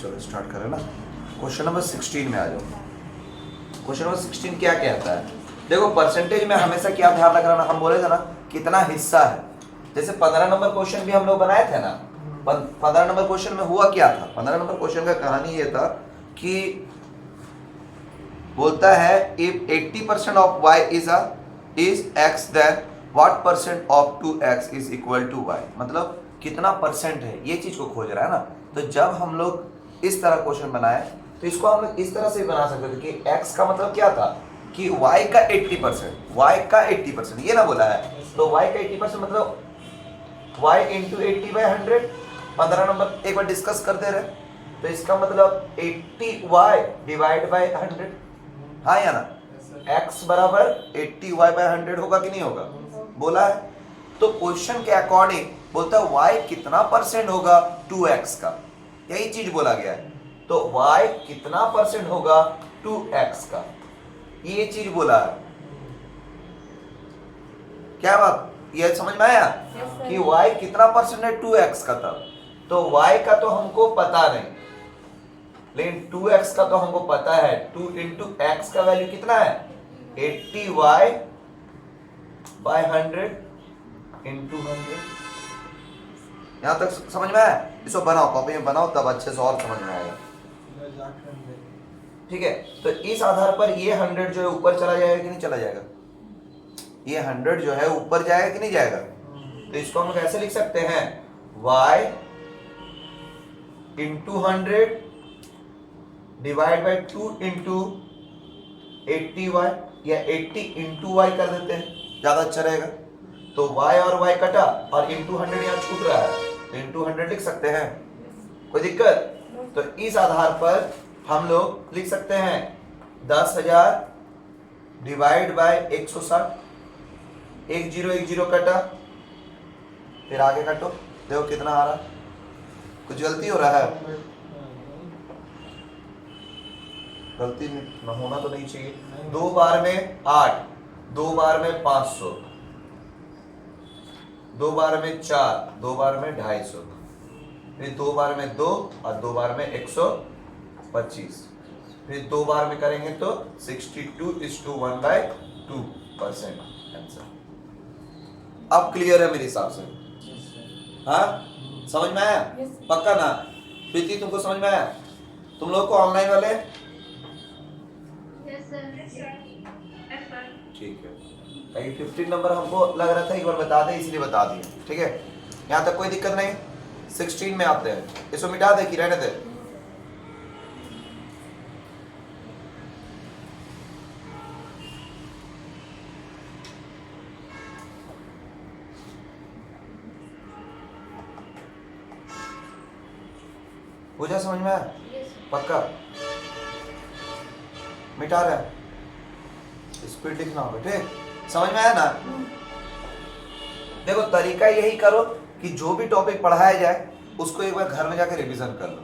चलो स्टार्ट करें ना। क्वेश्चन नंबर 16 में आ जाओ। क्वेश्चन नंबर 16 क्या कहता है? देखो परसेंटेज में हमेशा क्या ध्यान रखना, हम बोले थे ना कितना हिस्सा है। जैसे 15 नंबर क्वेश्चन भी हम लोग बनाए थे ना। 15 नंबर क्वेश्चन में हुआ क्या था? 15 नंबर क्वेश्चन का कहानी ये था कि बोलता है if 80% of y is x then what percent of 2x is equal to y, मतलब कितना परसेंट है ये चीज को खोज रहा है ना। तो जब हम लोग इस तरह क्वेश्चन बनाए तो इसको हम लोग इस तरह से बना सकते थे कि x का मतलब क्या था कि y का 80%, y का 80%, ये ना बोला है तो y का 80% मतलब y इंटू 80/100। 15 नंबर एक बार डिस्कस करते रहे तो इसका मतलब 80y डिवाइड बाय 100, हाँ या ना। x बराबर 80y/100 होगा कि नहीं होगा? बोला है। तो क्वेश्चन के अकॉर्डिंग बोलता है y कितना परसेंट होगा 2x का, यही चीज बोला गया है। तो y कितना परसेंट होगा 2x का, ये चीज बोला है। क्या बात ये समझ में आया कि y कितना परसेंट है 2x का? तब तो y का तो हमको पता नहीं, लेकिन 2x का तो हमको पता है। 2 इंटू एक्स का वैल्यू कितना है 80y/100 इंटू 100। यहां तक समझ में आया? इसको बनाओ, कॉपी में बनाओ, तब अच्छे से और समझ में आएगा। ठीक है, तो इस आधार पर ये 100 जो है ऊपर चला जाएगा कि नहीं चला जाएगा? ये 100 जो है ऊपर जाएगा कि नहीं जाएगा? तो इसको हम कैसे लिख सकते हैं? y into 100 divide by 2 into 80y, या 80 इंटू y कर देते हैं, ज्यादा अच्छा रहेगा। तो y और y कटा और इंटू 100 यहाँ छूट रहा है तो इंटू 100 लिख सकते हैं, कोई दिक्कत? तो इस आधार पर हम लोग लिख सकते हैं 10,000 डिवाइड बाय 160। 10 कटा, फिर आगे काटो, देखो कितना आ रहा। कुछ गलती हो रहा है? गलती न होना तो नहीं चाहिए। 2 बार में 8, 2 बार में 500, 2 बार में 4, 2 बार में 250, फिर 2 बार में 2 और 2 बार में 125, फिर 2 बार में करेंगे तो 62:1/2% आंसर। अब क्लियर है मेरे हिसाब से? हाँ, समझ में आया? पक्का ना? प्रीति तुमको समझ में आया? तुम लोग को ऑनलाइन वाले? ठीक है, 15 नंबर हमको लग रहा था एक बार बता दे, इसलिए बता दिए। ठीक है, यहाँ तक कोई दिक्कत नहीं। 16 में आते हैं, इसको मिटा दे कि रहने दे? पूजा समझ में आया? पक्का मिटा रहे हैं, स्पीड लिखना होगा। ठीक, समझ में आया ना? देखो तरीका यही करो कि जो भी टॉपिक पढ़ाया जाए उसको एक बार घर में जाकर रिवीजन कर लो।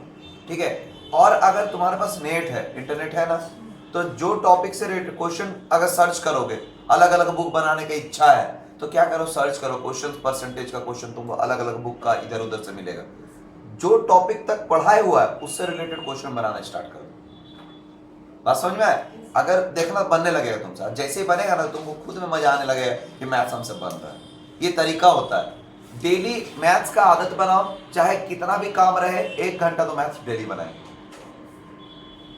ठीक है, और अगर तुम्हारे पास नेट है, इंटरनेट है ना, तो जो टॉपिक से क्वेश्चन अगर सर्च करोगे, अलग अलग बुक बनाने की इच्छा है तो क्या करो, सर्च करो क्वेश्चन, परसेंटेज का क्वेश्चन तुमको अलग अलग बुक का इधर उधर से मिलेगा। जो टॉपिक तक पढ़ाया हुआ है उससे रिलेटेड क्वेश्चन बनाना स्टार्ट करो। बात समझ में आए? अगर देखना बनने लगेगा तुमसे, जैसे ही बनेगा ना तुमको खुद में मजा आने लगेगा कि मैथ्स हमसे बन रहा है। ये तरीका होता है। डेली मैथ्स का आदत बनाओ, चाहे कितना भी काम रहे, 1 घंटा तो मैथ्स डेली बनाए।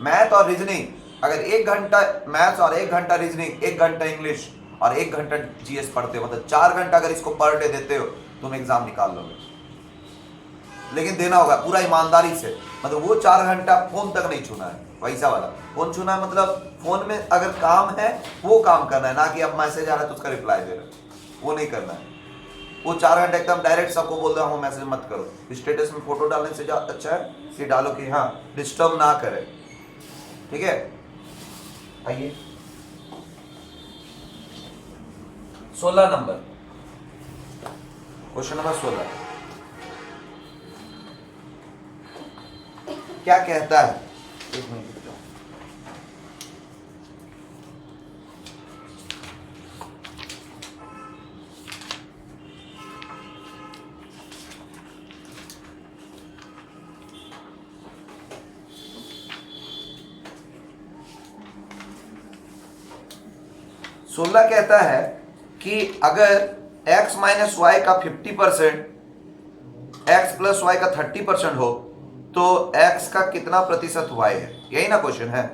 मैथ और रीजनिंग, अगर 1 घंटा मैथ्स और 1 घंटा रीजनिंग, 1 घंटा इंग्लिश और 1 घंटा जीएस पढ़ते हो, मतलब 4 घंटा अगर इसको पर डे देते हो, तुम एग्जाम निकाल लोगे। लेकिन देना होगा पूरा ईमानदारी से, मतलब वो 4 घंटा फोन तक नहीं छूना है, पैसा वाला फोन छूना है, मतलब फोन में अगर काम है वो काम करना है, ना कि अब मैसेज आ रहा है तो उसका रिप्लाई दे रहा है, वो नहीं करना है। वो 4 घंटे एकदम डायरेक्ट सबको बोल रहा हूँ मैसेज मत करो। स्टेटस में फोटो डालने से अच्छा है कि डालो कि हाँ डिस्टर्ब ना करे। ठीक है, आइए 16 नंबर, क्वेश्चन नंबर 16 क्या कहता है? एक मिनट रुक जाओ। 16 कहता है कि अगर x माइनस वाई का 50%, x प्लस वाई का 30% हो तो x का कितना प्रतिशत y है, यही ना क्वेश्चन है।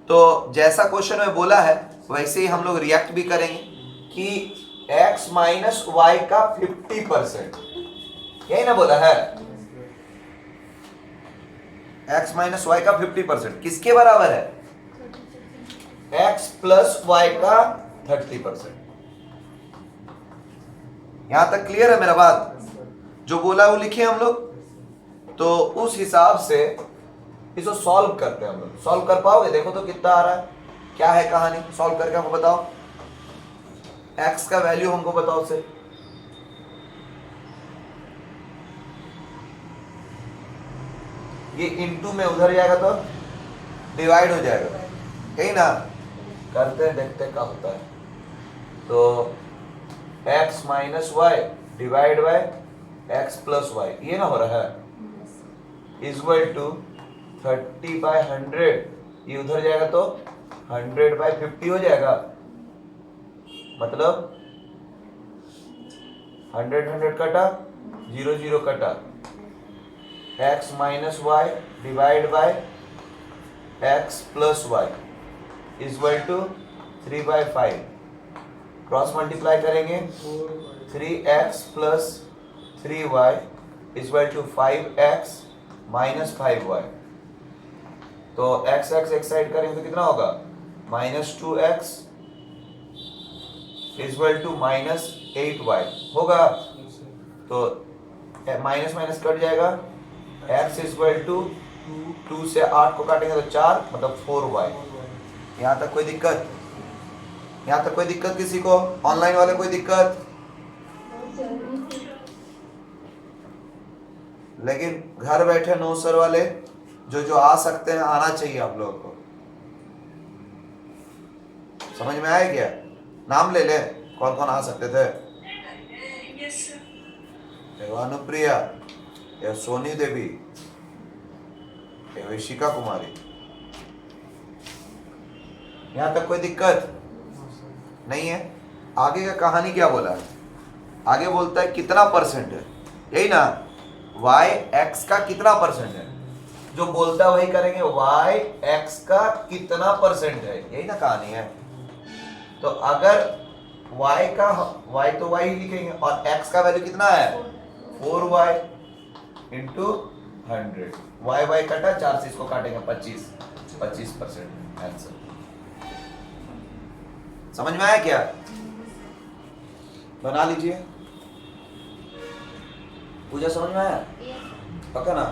तो जैसा क्वेश्चन में बोला है वैसे ही हम लोग रिएक्ट भी करेंगे कि x माइनस वाई का 50%, यही ना बोला है, x माइनस वाई का 50% किसके बराबर है, x प्लस वाई का 30%। यहां तक क्लियर है मेरा बात? जो बोला वो लिखे हम लोग, तो उस हिसाब से इसको सॉल्व करते हैं हम लोग। सॉल्व कर पाओगे? देखो तो कितना आ रहा है, क्या है कहानी, सॉल्व करके हमको बताओ। x का वैल्यू हमको बताओ से, ये इनटू में उधर जाएगा तो डिवाइड हो जाएगा, यही ना, करते हैं देखते क्या होता है। तो x minus Y divide by x plus Y, ये ना हो रहा है, इक्वल टू 30/100, ये उधर जाएगा तो 100/50 हो जाएगा, मतलब 100 कटा, 0 कटा, x minus Y divide by x plus Y equal to 3/5, cross multiply करेंगे, 3x plus 3y equal to 5x minus 5y। तो x एक साइड करेंगे तो कितना होगा, -2x इक्वल टू -8y होगा। तो माइनस माइनस कट जाएगा, x इक्वल टू 2 से 8 को काटेंगे तो 4, मतलब 4y। यहाँ तक कोई दिक्कत? यहाँ तक कोई दिक्कत किसी को? ऑनलाइन वाले कोई दिक्कत? लेकिन घर बैठे नो सर वाले जो आ सकते हैं, आना चाहिए आप लोगों को। समझ में आया क्या? नाम ले ले, कौन कौन आ सकते थे? अनुप्रिया, या सोनी देवी, या विशिका कुमारी। यहां तक कोई दिक्कत नहीं है? आगे का कहानी क्या बोला है? आगे बोलता है कितना परसेंट है, यही ना, y x का कितना परसेंट है, जो बोलता है वही करेंगे, y x का कितना परसेंट है, यही ना कहानी है। तो अगर y का, y तो y ही लिखेंगे, और x का वैल्यू कितना है, 4y इंटू 100, y कटा, 4 से इसको काटेंगे 25% आंसर। समझ में आया क्या? बना लीजिए। पूजा समझ में आया? पक्का ना?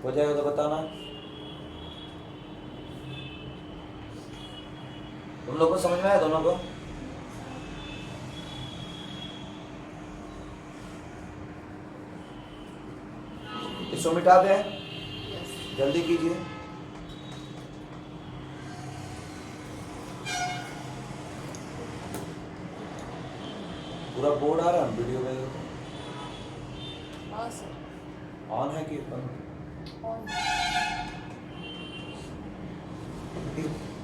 हो जाएगा तो बताना। तुम लोग को समझ में आया दोनों को? इसको मिटा दें, जल्दी कीजिए। पूरा बोर्ड आ रहा है वीडियो में? ऑन है कि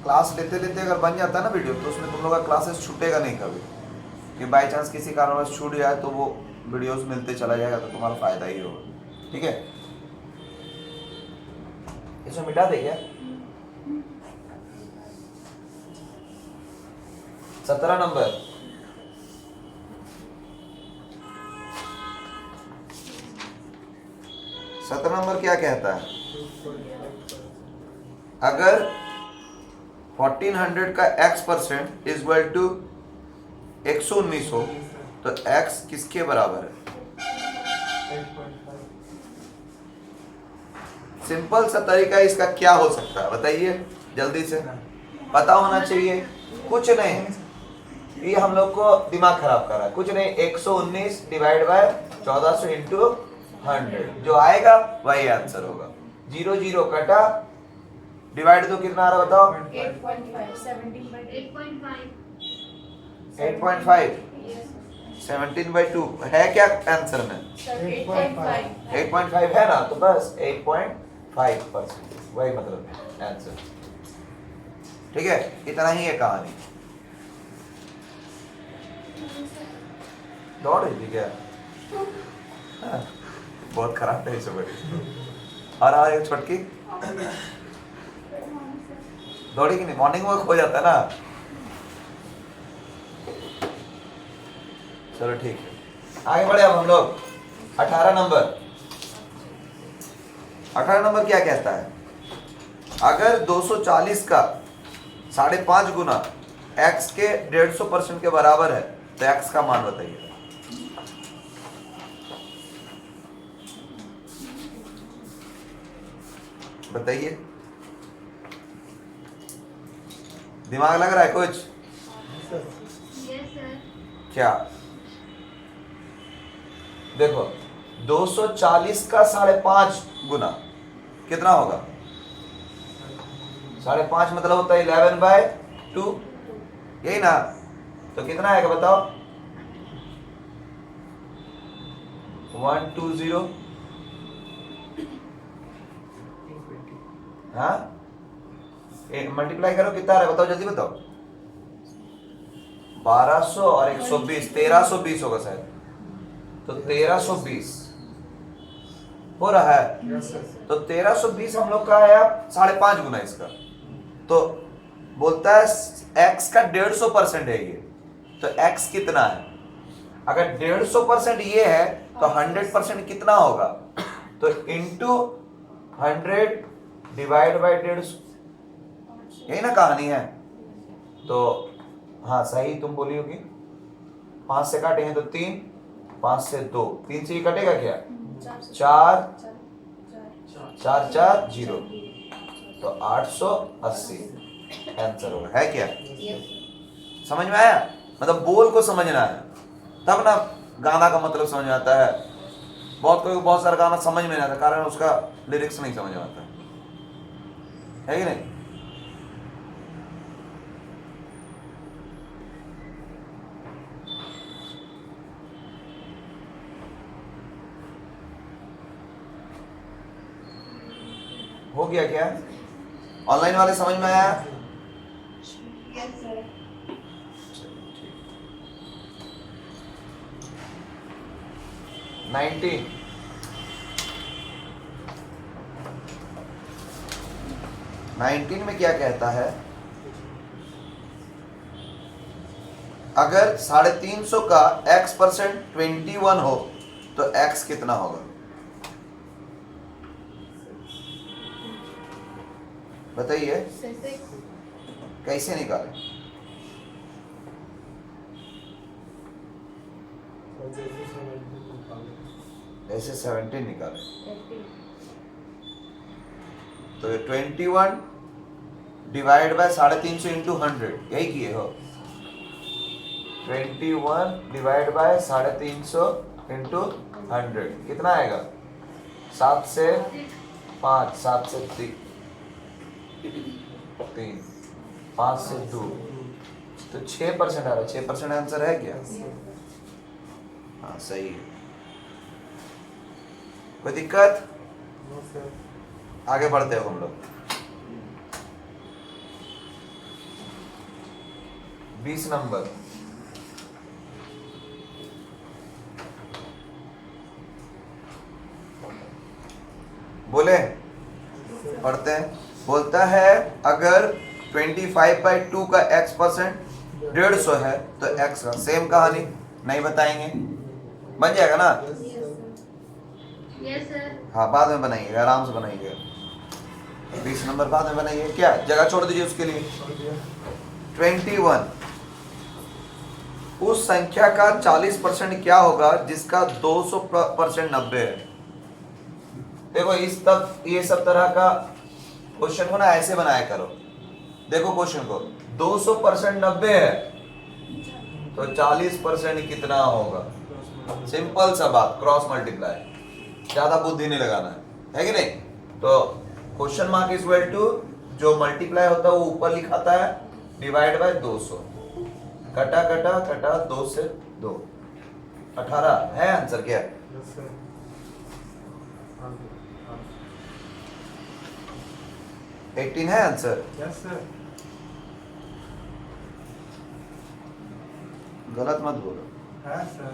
क्लास लेते लेते अगर बन जाता है ना वीडियो, तो उसमें तुम लोग का क्लासेस छूटेगा नहीं कभी, कि बाई चांस किसी कारणवश छूट जाए तो वो वीडियोस मिलते चला जाएगा, तो तुम्हारा फायदा ही होगा। ठीक है, इसमें मिटा दे क्या? 17 नंबर, क्या कहता है? अगर 1400 का x% इक्वल टू 119 हो तो x किसके बराबर है? सिंपल सा तरीका इसका क्या हो सकता है बताइए, जल्दी से पता होना चाहिए। कुछ नहीं, ये हम लोग को दिमाग खराब कर रहा है, कुछ नहीं, 119 डिवाइड बाय 1400 इंटू 100, जो आएगा वही आंसर होगा। 0 कटा, डिवाइड तो कितना आ रहा बताओ? 8.5। 17/2 है क्या आंसर में? 8.5 है ना, तो बस 8.5%, वही मतलब आंसर। ठीक है, इतना ही है कहानी। दौड़ रही थी क्या? हाँ, बहुत खराब है इसे बड़ी। और एक छोटकी दौड़ी कि नहीं? मॉर्निंग वॉक हो जाता है ना। चलो ठीक है, आगे बढ़े अब हम लोग। 18 नंबर। 18 नंबर क्या कहता है? अगर 240 का 5.5 गुना x के 150% के बराबर है तो x का मान बताइए। बताइए, दिमाग लग रहा है कुछ? क्या? देखो 240 का 5.5 गुना कितना होगा? 5.5 मतलब होता है 11/2, यही ना? तो कितना आएगा बताओ? 120। हाँ, मल्टीप्लाई करो, कितना आ रहा है बताओ, जल्दी बताओ। 1200 और 120, 1320 होगा शायद। तो 1320 हो रहा है। तो 1320 हम लोग का आया 5.5 गुना इसका। तो बोलता है x का 150% है ये, तो x कितना है? अगर 150% ये है तो 100% कितना होगा? तो इंटू 100 डिवाइड बाई 150, यही ना कहानी है। तो हाँ सही तुम बोली होगी। 5 से काटेंगे तो 3, 5 से 2, 3 से ही कटेगा क्या? 4 4 4 0, तो 880 आंसर होगा। है क्या? समझ में आया? मतलब बोल को समझना है तब ना गाना का मतलब समझ में आता है। बहुत कोई बहुत सारा गाना समझ में नहीं आता, कारण उसका लिरिक्स नहीं समझ में आता है कि नहीं? हो गया क्या? ऑनलाइन वाले समझ में आया? नाइनटीन 19 में क्या कहता है? अगर 350 का x% 21 हो तो x कितना होगा? बताइए, कैसे निकालें? ऐसे 17 निकालें। तो 21 डिवाइड बाय 350 इंटू 100, यही किए हो। 21 डिवाइड बाय 350 इंटू 100 कितना आएगा? 7 से 5, 7 से 3, 5 से 2, तो 6% आ रहा है। 6% आंसर है क्या? हाँ सही है। कोई दिक्कत? आगे बढ़ते हैं हम लोग। 20 नंबर। बोले, पढ़ते हैं। बोलता है अगर 25/2 का x% 150 है तो x का सेम कहानी नहीं बताएंगे, बन जाएगा ना? Yes sir. हाँ बाद में बनाइएगा, आराम से बनाइएगा। 20 नंबर बाद में बनाइए, क्या जगह छोड़ दीजिए उसके लिए। 21 उस संख्या का 40% क्या होगा जिसका 200% 90 है? देखो इस तक ये सब तरह का क्वेश्चन को ना ऐसे बनाया करो। देखो क्वेश्चन को 200% 90 है तो 40% कितना होगा? सिंपल सा बात, क्रॉस मल्टीप्लाई, ज्यादा बुद्धि नहीं लगाना है कि नहीं? तो question mark is equal to जो मल्टीप्लाई होता है वो ऊपर लिखाता है डिवाइड बाय 200, कटा कटा कटा 2 से 2, 18 है आंसर क्या? Yes sir. 18 है आंसर? Yes sir. गलत मत बोलो। है सर।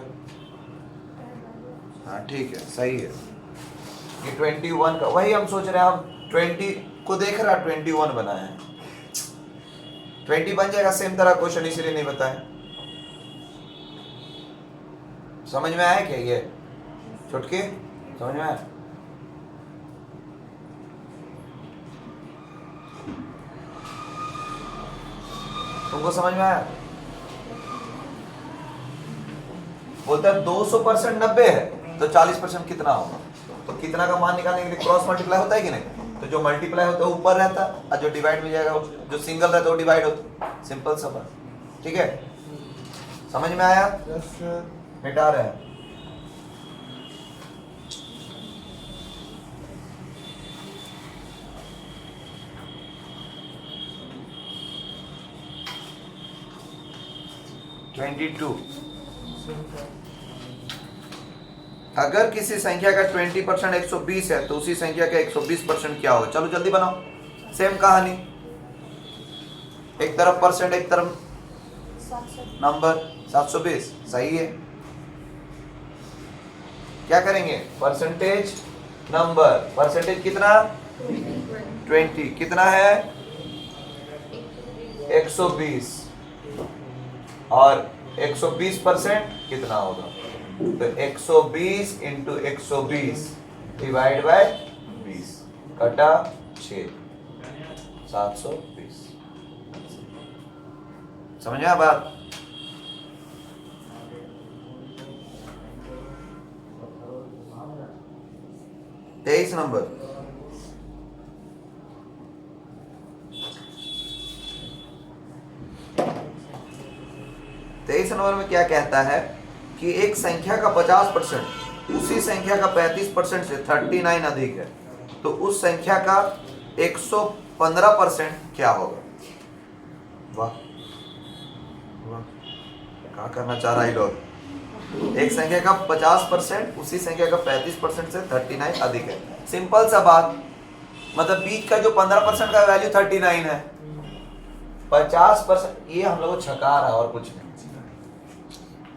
हाँ ठीक है, सही है। ये 21 का वही हम सोच रहे हैं, हम 20 को देख रहा 21 बना है, 20 बन जाएगा सेम तरह क्वेश्चन, इसीलिए नहीं बताया। समझ में आया क्या ये छुटके? समझ में आया? तुमको समझ में आया? बोलता है 200% 90 है तो 40% कितना होगा? तो कितना का मान निकालने के लिए क्रॉस मल्टीप्लाई होता है कि नहीं? तो जो मल्टीप्लाई होता है ऊपर रहता है और जो डिवाइड में जाएगा, जो सिंगल रहता है वो डिवाइड होता है। सिंपल सा बात, ठीक है? समझ में आया? Yes sir. मिटा रहे हैं। अगर किसी संख्या का 20% 120 है तो उसी संख्या का 120% क्या होगा? चलो जल्दी बनाओ। सेम कहानी, एक तरफ परसेंट एक तरफ नंबर। 720 सही है। क्या करेंगे? परसेंटेज नंबर, परसेंटेज कितना? 20 कितना है? 120 और 120% कितना होगा? तो 120 इंटू 120 डिवाइड बाय 20 कटा 6, 720। समझ में बात? तेईस नंबर। तेईस नंबर में क्या कहता है कि एक संख्या का 50% उसी संख्या का 35% से 39 अधिक है तो उस संख्या का 115% क्या होगा? वाह वाह, क्या करना चाह रहा है लोग? एक संख्या का 50% उसी संख्या का 35% से 39 अधिक है। सिंपल सा बात, मतलब बीच का जो 15% का वैल्यू 39 है, 50% ये हम लोग को छका रहा है और कुछ नहीं।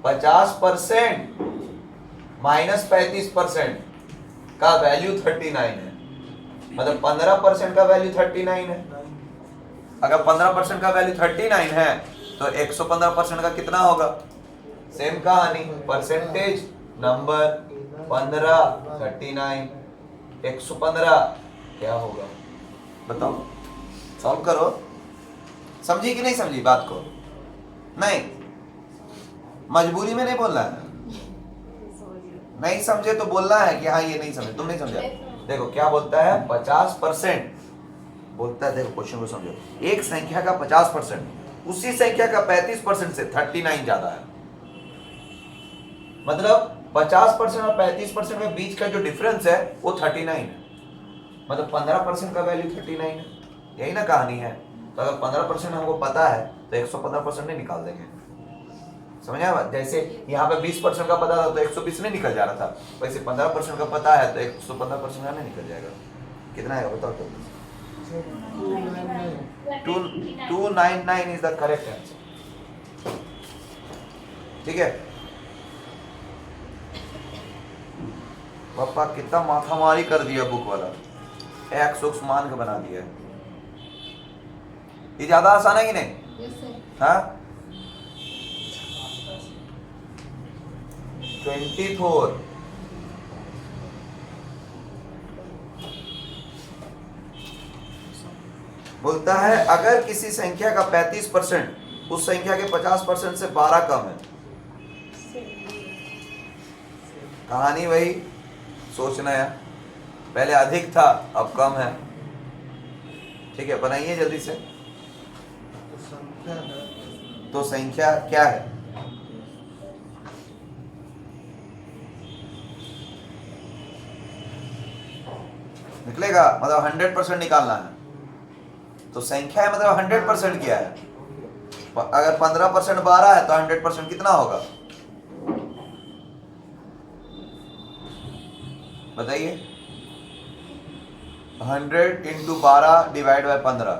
50% माइनस 35% का वैल्यू 39 है, मतलब 15% का वैल्यू 39 है। अगर 15% का वैल्यू 39 है तो 115% का कितना होगा? सेम कहानी, परसेंटेज नंबर 15 39 115 क्या होगा? बताओ, सॉल्व करो। समझी कि नहीं समझी बात को? नहीं, मजबूरी में नहीं बोलना है। नहीं समझे तो बोलना है कि हाँ ये नहीं समझे, तुम नहीं समझा। देखो क्या बोलता है, 50% बोलता है। देखो क्वेश्चन को समझो, एक संख्या का 50% उसी संख्या का 35% से 39 ज्यादा है। मतलब 50% और 35% के बीच का जो डिफरेंस है वो 39 है, मतलब 15% का वैल्यू 39 है। यही ना कहानी है। तो अगर 15% हमको पता है तो 115% नहीं निकाल देंगे। समझ आया बात? जैसे यहाँ पे 20% का पता था तो 120 नहीं निकल जा रहा था, वैसे 15% का पता है तो 115% का नहीं निकल जाएगा। कितना आएगा बताओ तो? 299 इज द करेक्ट आंसर। ठीक है पापा, कितना माथामारी कर दिया बुक वाला, एक्स उक्स मान के बना दिया। ये ज्यादा आसान है कि नहीं? हाँ 24 बोलता है अगर किसी संख्या का 35% उस संख्या के 50% से 12 कम है। कहानी वही, सोचना है। पहले अधिक था अब कम है। ठीक है, बनाइए जल्दी से। तो संख्या क्या है? निकलेगा, मतलब 100% निकालना है। तो संख्या है मतलब 100% क्या है? अगर 15% 12 है तो 100% कितना होगा? बताइए 100 इंटू 12 डिवाइड बाय 15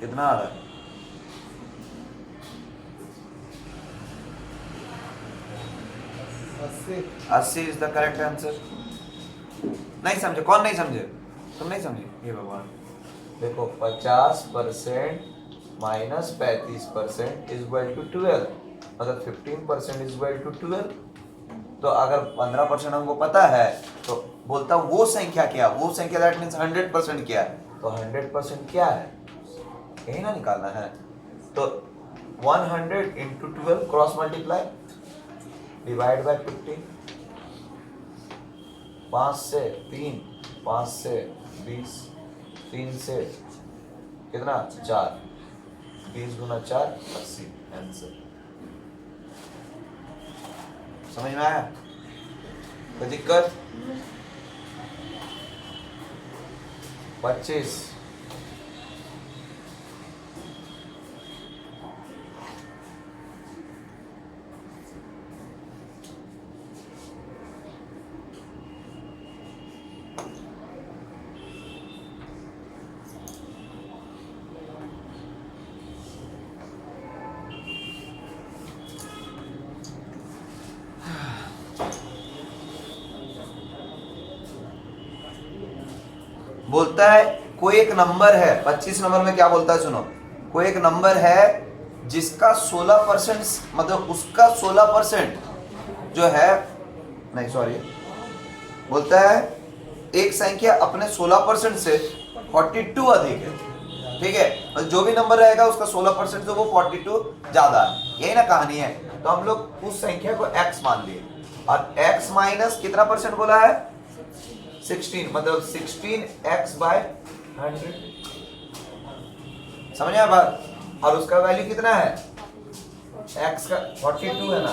कितना आ रहा है? 80 इज द करेक्ट आंसर। नहीं समझे? कौन नहीं समझे? तुम नहीं समझे? ये भगवान देखो 50% माइनस 35% इज इक्वल टू 12, मतलब 15% इज इक्वल टू 12। तो अगर 15% हमको पता है तो बोलता वो संख्या क्या, वो संख्या दैट मीन्स 100% क्या है, तो 100% क्या है यही ना निकालना है। तो 100 into 12 cross multiply divide by 15, 5 से 3, 5 से 20, 3 से कितना 4, 20 गुना 4 80 आंसर। समझ में आया? कोई दिक्कत? 25 बोलता है कोई एक नंबर है, 25 नंबर में क्या बोलता है सुनो, कोई एक नंबर है जिसका 16% मतलब उसका 16% जो है, नहीं सॉरी, बोलता है एक संख्या अपने 16% से 42 अधिक है, ठीक है, और जो भी नंबर रहेगा उसका 16% से वो 42 ज्यादा है, यही ना कहानी है। तो हम लोग उस संख्या को x मान लिए और x माइनस कितना परसेंट बोला है 16, मतलब 16x बाय 100। समझ आया बात? और उसका वैल्यू कितना है x का 42 है ना।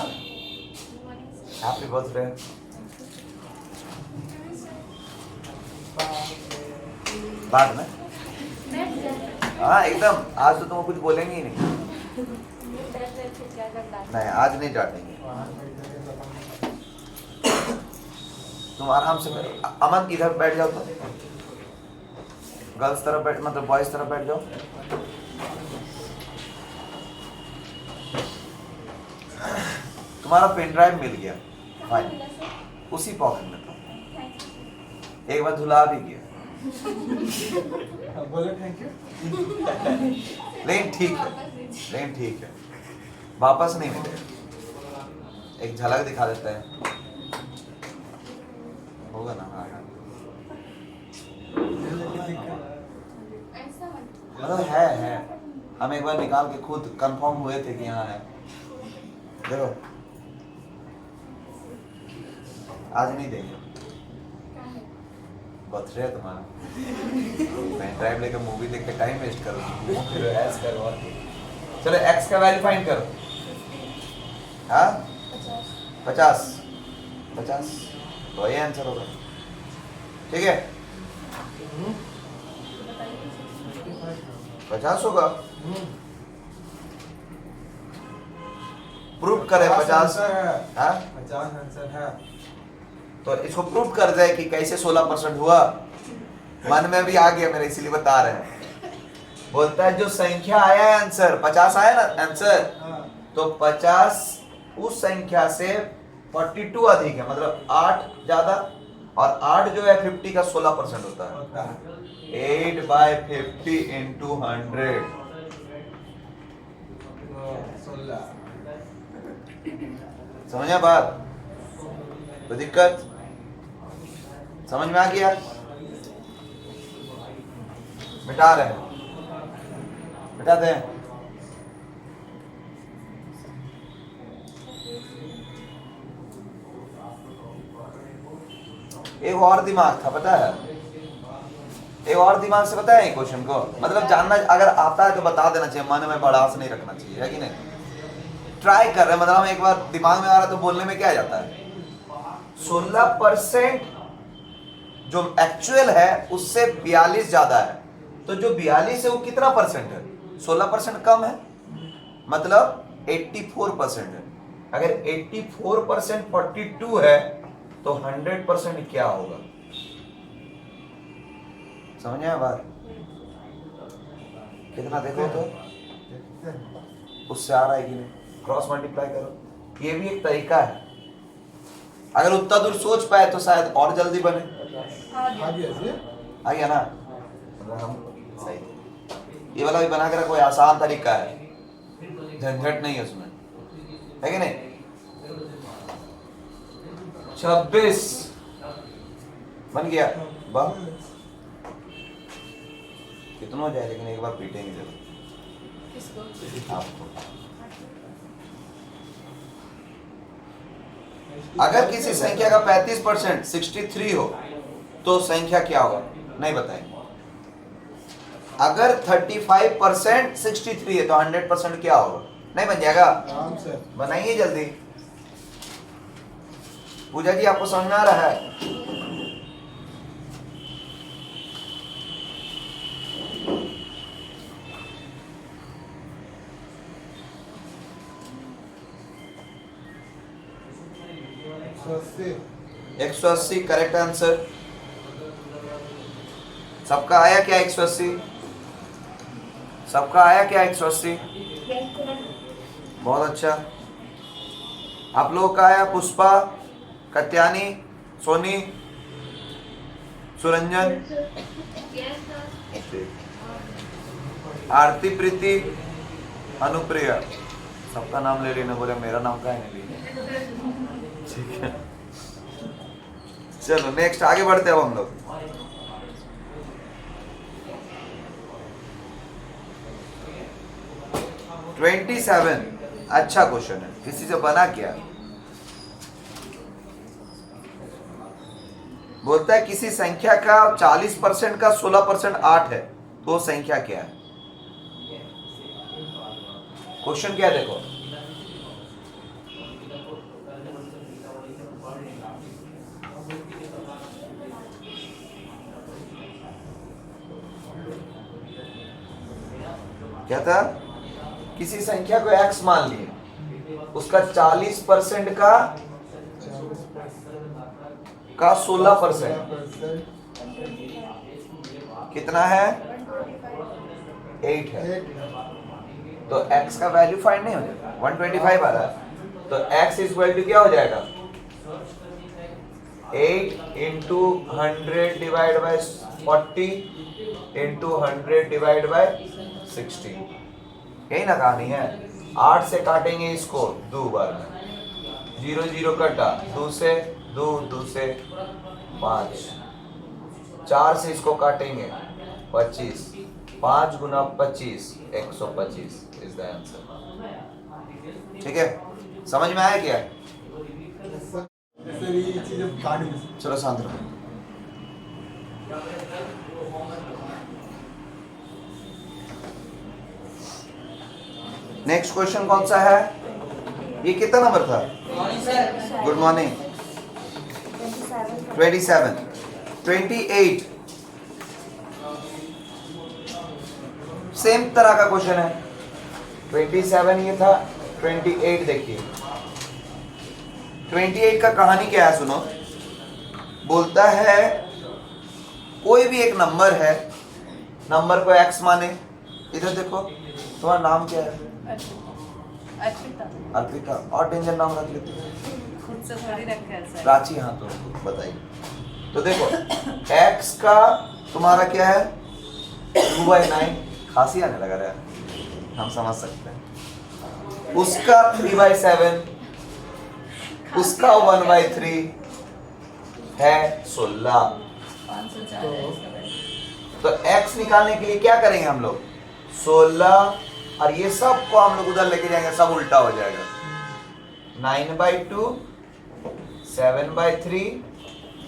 Happy birthday. बाद में हाँ एकदम, आज तो तुम कुछ बोलेंगे ही नहीं। नहीं आज नहीं डांटेंगे, तुम आराम से अमन इधर बैठ जाओ, तो गर्ल्स तरफ बैठ, मतलब बॉयज तरफ बैठ जाओ। तुम्हारा पेन ड्राइव मिल गया, फाइन, उसी पॉकेट में था, एक बार धुला भी गया। बोले थैंक यू। लेकिन ठीक है, लेकिन ठीक है, वापस नहीं मिलेगा, एक झलक दिखा देता है, होगा ना। मतलब है हम एक बार निकाल के खुद कंफर्म हुए थे कि यहाँ है। देखो आज नहीं देंगे, बर्थडे है तुम्हारा, पेन ड्राइव लेकर मूवी देख के टाइम वेस्ट करो, फिर ऐस करो और चलो एक्स का वैल्यू फाइंड करो। हाँ 50 तो ये आंसर होगा, ठीक है 50 होगा। प्रूव करें 50 हाँ 50 आंसर है, तो इसको प्रूव कर दे कि कैसे 16% हुआ, मन में भी आ गया मेरे, इसीलिए बता रहे हैं। बोलता है जो संख्या आया है आंसर 50 आया ना आंसर, तो 50 उस संख्या से 42 अधिक है, मतलब 8 ज्यादा, और 8 जो है 50 का 16% होता है। 8 बाय 50 इंटू 100 16। समझा बात? तो दिक्कत समझ में आ गया? मिटा रहे हैं, मिटाते हैं। एक और दिमाग था पता है, एक और दिमाग से पता है क्वेश्चन को, मतलब जानना, अगर आता है तो बता देना चाहिए, मन में भड़ास नहीं रखना चाहिए, है कि नहीं। ट्राई कर रहे हैं, मतलब हम एक बार दिमाग में आ रहा तो बोलने में क्या जाता है। 16% जो एक्चुअल है उससे 42 ज्यादा है, तो जो 42 है वो कितना परसेंट है, 16% कम है, मतलब 84% है। अगर 84% 42 है तो 100% क्या होगा? समझ आया बात? कितना देखो तो देखते हैं। उससे आ रहा है कि नहीं, क्रॉस मल्टीप्लाई करो। ये भी एक तरीका है, अगर उतना दूर सोच पाए तो शायद और जल्दी बने। आ गया जी। आ गया ना? मतलब हम सही, ये वाला भी बना के रखो, आसान तरीका है, झंझट नहीं है उसमें, है कि नहीं? 26 बन गया। वाह, कितना हो जाए, लेकिन एक बार पीटेंगे जरूर आपको। अगर किसी संख्या का 35% 63 हो तो संख्या क्या होगा? नहीं बताएंगे। अगर 35% 63 है तो 100% क्या होगा? नहीं बन जाएगा? आराम से। बनाइए जल्दी। पूजा जी आपको समझ में आ रहा है? सस्ते। 180 करेक्ट आंसर। सबका आया क्या 180? सबका आया क्या 180? बहुत अच्छा। आप लोगों का आया? पुष्पा, कत्यानी, सोनी, सुरंजन, आरती, प्रीति, अनुप्रिया, सबका नाम ले लेना। बोले मेरा नाम का है नहीं लेना। ठीक है, चलो नेक्स्ट आगे बढ़ते हैं अब हम लोग। $27 अच्छा क्वेश्चन है, किसी से बना क्या? बोलता है किसी संख्या का 40% का 16% 8 है तो वो संख्या क्या है? क्वेश्चन क्या है देखो। क्या था? किसी संख्या को x मान लिए, उसका 40% का 16% कितना है? 8 है। तो x का वैल्यू फाइंड नहीं हो जाएगा, 125 आ रहा है, तो x इक्वल टू क्या हो जाएगा? 8 into 100 divide by 40 into 100 divide by 60। यही ना कहानी है। 8 से काटेंगे इसको 2 बार में, 0 0 कटा, 2 से 2, 2 से 5, 4 से इसको काटेंगे 25, 5 गुना 25 125 इज द आंसर। ठीक है, समझ में आया क्या? सर ये चीजें काट भी। चलो शांत रहो। नेक्स्ट क्वेश्चन कौन सा है? ये कितना नंबर था? Good morning. 27, 28 सेम तरह का क्वेश्चन है। 27 ये था, 28 देखिए। 28 का कहानी क्या है सुनो। बोलता है कोई भी एक नंबर है, नंबर को x माने। इधर देखो, तुम्हारा नाम क्या है? अर्पिता। अर्पिता। और डेंजर नाम रख लेते हैं, खुद से थोड़ी रखा है सर। प्राची। हाँ तो बताइए। तो देखो x का तुम्हारा क्या है? 2/9। खांसी आने लगा रहा है, हम समझ सकते हैं। उसका 3/7, उसका 1/3 है 16। 504 है इसका वैल्यू। तो x निकालने के लिए क्या करेंगे हम लोग? 16 और ये सब को हम लोग उधर लेके जाएंगे, सब उल्टा हो जाएगा। 9/2, 7/3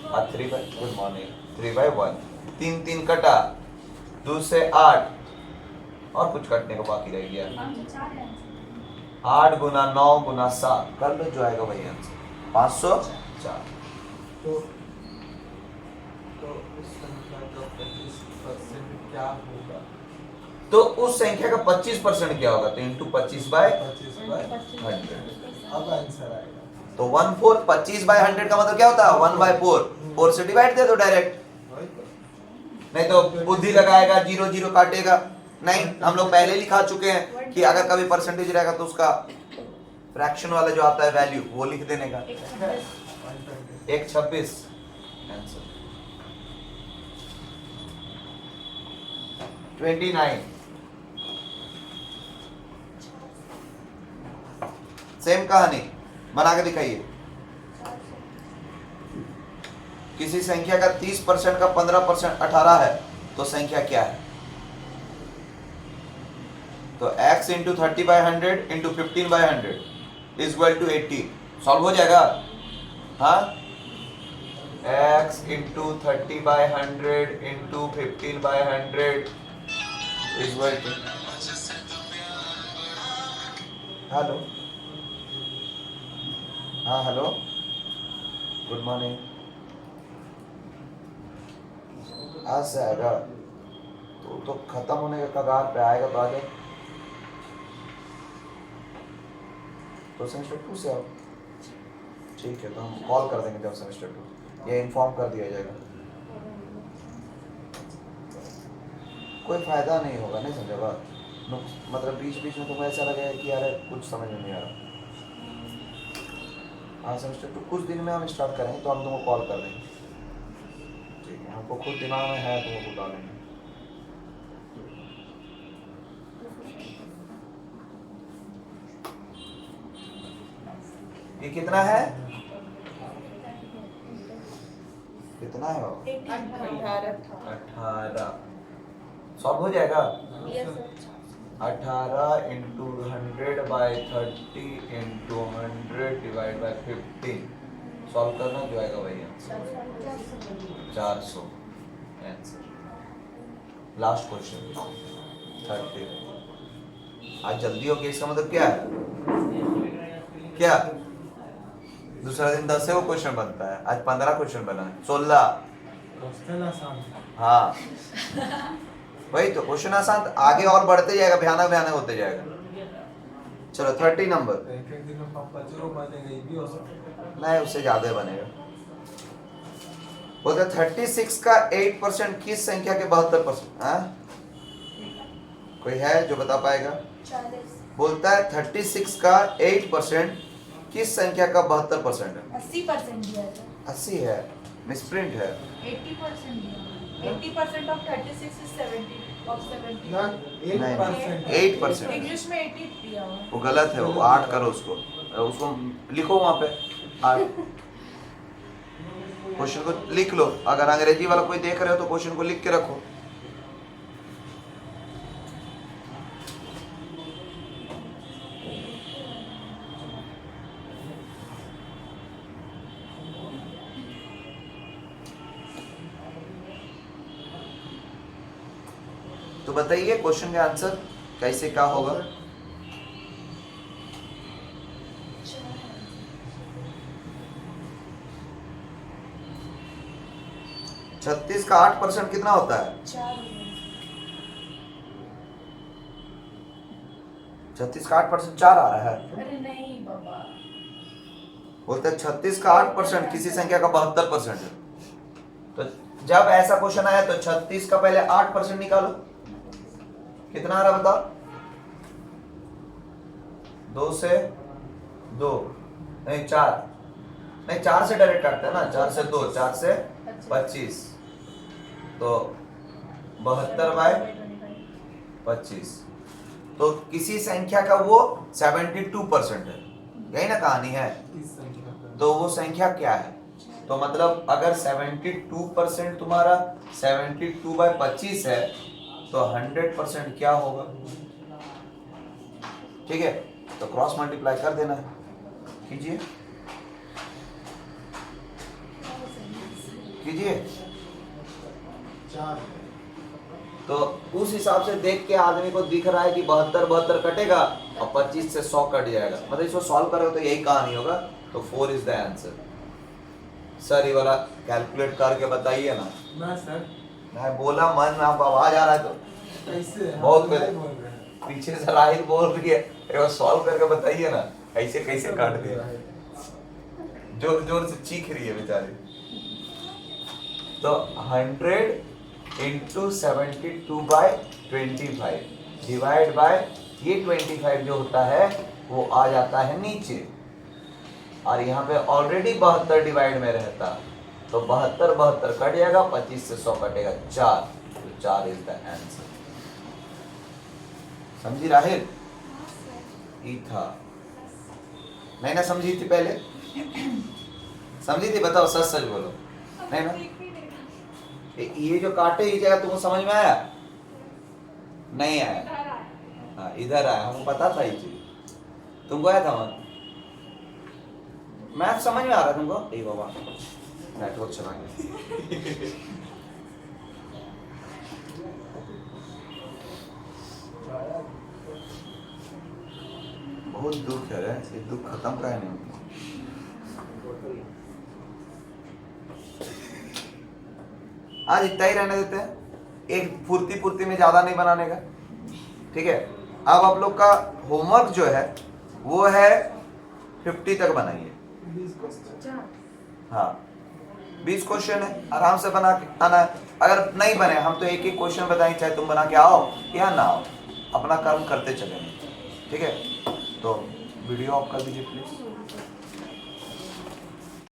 और 3/, गुड मॉर्निंग, 3/1। 3 3 कटा, 2 से 8 और कुछ कटने को बाकी रह गया। 8 गुना 9 गुना 7 कर लो, जो आएगा वही आंसर, 504। तो उस संख्या का 25% क्या होगा? तो उस संख्या का 25% क्या होगा? तो इंटू 25/100। 25/100 अब आंसर आएगा। तो 1/4 25/100 का मतलब क्या होता है 1/4 4 से डिवाइड दे दो डायरेक्ट, वही तो। नहीं तो बुद्धि लगाएगा 0 0 काटेगा। नहीं, हम लोग पहले लिखा चुके हैं कि अगर कभी परसेंटेज रहेगा तो उसका फ्रैक्शन वाला जो आता है वैल्यू वो लिख देने का। 1/26 आंसर 29। सेम कहानी बना के दिखाइए। किसी संख्या का 30% का 15% 18 है तो संख्या क्या है? तो x into 30/100 into 15/100 is equal to 80। Solve हो जाएगा? हाँ, x into 30/100 into 15/100 is equal to, hello, हाँ हेलो, गुड मॉर्निंग। आज से आएगा तो खत्म होने के कगार पे आएगा तो आ जाए। तो सेमेस्टर 2 से आओ, ठीक है, तो हम कॉल कर देंगे जब सेमेस्टर 2 ये इन्फॉर्म कर दिया जाएगा। कोई फायदा नहीं होगा, नहीं समझा बात? मतलब बीच बीच में तुम्हें ऐसा लगेगा कि यार कुछ समझ में नहीं आ रहा। हाँ, सेमेस्टर 2 कुछ दिन में हम स्टार्ट करेंगे तो हम तुमको कॉल कर देंगे, ठीक है? हमको खुद दिमाग में है, तुमको बता देंगे। ये कितना है? कितना है वो? 18। सॉल्व हो जाएगा? 18 into 100/30 into 100 divide by 15 solve करना जो आएगा वही आंसर 400 आंसर। Last question 30। आज जल्दी हो गया, इसका मतलब क्या है? क्या दूसरा दिन 10 से वो क्वेश्चन बनता है, आज 15 क्वेश्चन बना है, 16। क्वेश्चन आसान। हाँ वही तो, क्वेश्चन आसान आगे और बढ़ते जाएगा, भयानक भयानक होते जाएगा। चलो 30 नंबर। एक एक दिन में पापा जो बनेगा ये भी हो सकता है। नहीं, उससे ज्यादा बनेगा। बोलते 36 का 8% किस संख्या के 72%? हाँ, कोई है जो बता पाएगा? 40। बोलता है 36 का 8% किस संख्या का 72% है? 80% दिया था। 80 है, मिसप्रिंट है। 80% दिया। 80% of 36 is 70 of 70. ना 8%। 8%। इंग्लिश में 80 दिया हुआ है। वो गलत है, वो 8 करो, उसको लिखो वहां पे 8। क्वेश्चन को लिख लो, अगर अंग्रेजी वाला कोई देख रहे हो तो क्वेश्चन को लिख के रखो। तो बताइए क्वेश्चन का आंसर कैसे क्या होगा? छत्तीस का 8% कितना होता है? 36 का 8% 4 आ रहा है। अरे नहीं बाबा, बोलते हैं 36 का 8% किसी संख्या का 72% है। तो जब ऐसा क्वेश्चन आया तो 36 का पहले 8% निकालो, कितना आ रहा बताओ? 2 से 2 नहीं 4 नहीं, 4 से डायरेक्ट काटते हैं ना, 4 से 2 4 से 25 तो 72/25। तो किसी संख्या का वो 72% है, यही ना कहानी है? किस संख्या का? तो वो संख्या क्या है? तो मतलब अगर 72% तुम्हारा 72/25 है तो 100% क्या होगा? ठीक है, तो क्रॉस मल्टीप्लाई कर देना है, कीजिए कीजिए। 4। तो उस हिसाब से देख के आदमी को दिख रहा है कि 72 कटेगा और 25 से 100 कट जाएगा, मतलब इसको सॉल्व करोगे तो यही कहानी होगा। तो 4 इज द आंसर। सर ये वाला कैलकुलेट करके बताइए ना। ना सर, मैं बोला मन में आप आवाज आ रहा है तो कैसे? बहुत हम पहले। नहीं बोल रहे हैं। पीछे से राहिल बोल रही है, एक बार सॉल्व करके बताइए ना कैसे कैसे काट दिया। जोर जोर से चीख रही है बेचारी। तो 100 इंटू 72/25 डिवाइड बाय ये 25 जो होता है वो आ जाता है नीचे, और यहाँ पे ऑलरेडी 72 डिवाइड में रहता, तो 72 कट जाएगा, 25 से 100 कटेगा 4, तो 4 इज द आंसर। समझी राहिल? ई था नहीं ना, समझी थी पहले? समझी थी? बताओ, सच सच बोलो। नहीं ना? ये जो काटे ये जगह तुमको समझ में आया? नहीं आया? हाँ इधर आया, हमको पता था ये चीज, तुमको आया था? मैथ समझ में आ रहा है तुमको? ए बाबा नेटवर्क चलाएंगे। बहुत दुख है रे, ये दुख खत्म का है नहीं। आज इतना ही रहने देते हैं, एक फुर्ती में ज्यादा नहीं बनाने का, ठीक है? अब आप लोग का होमवर्क जो है वो है 50 तक बनाइए। 20 क्वेश्चन। हाँ 20 क्वेश्चन है, आराम से बना के आना है। अगर नहीं बने, हम तो एक एक क्वेश्चन बताएंगे, चाहे तुम बना के आओ या ना आओ, अपना कर्म करते चलेंगे, ठीक है? तो वीडियो ऑफ कर दीजिए प्लीज।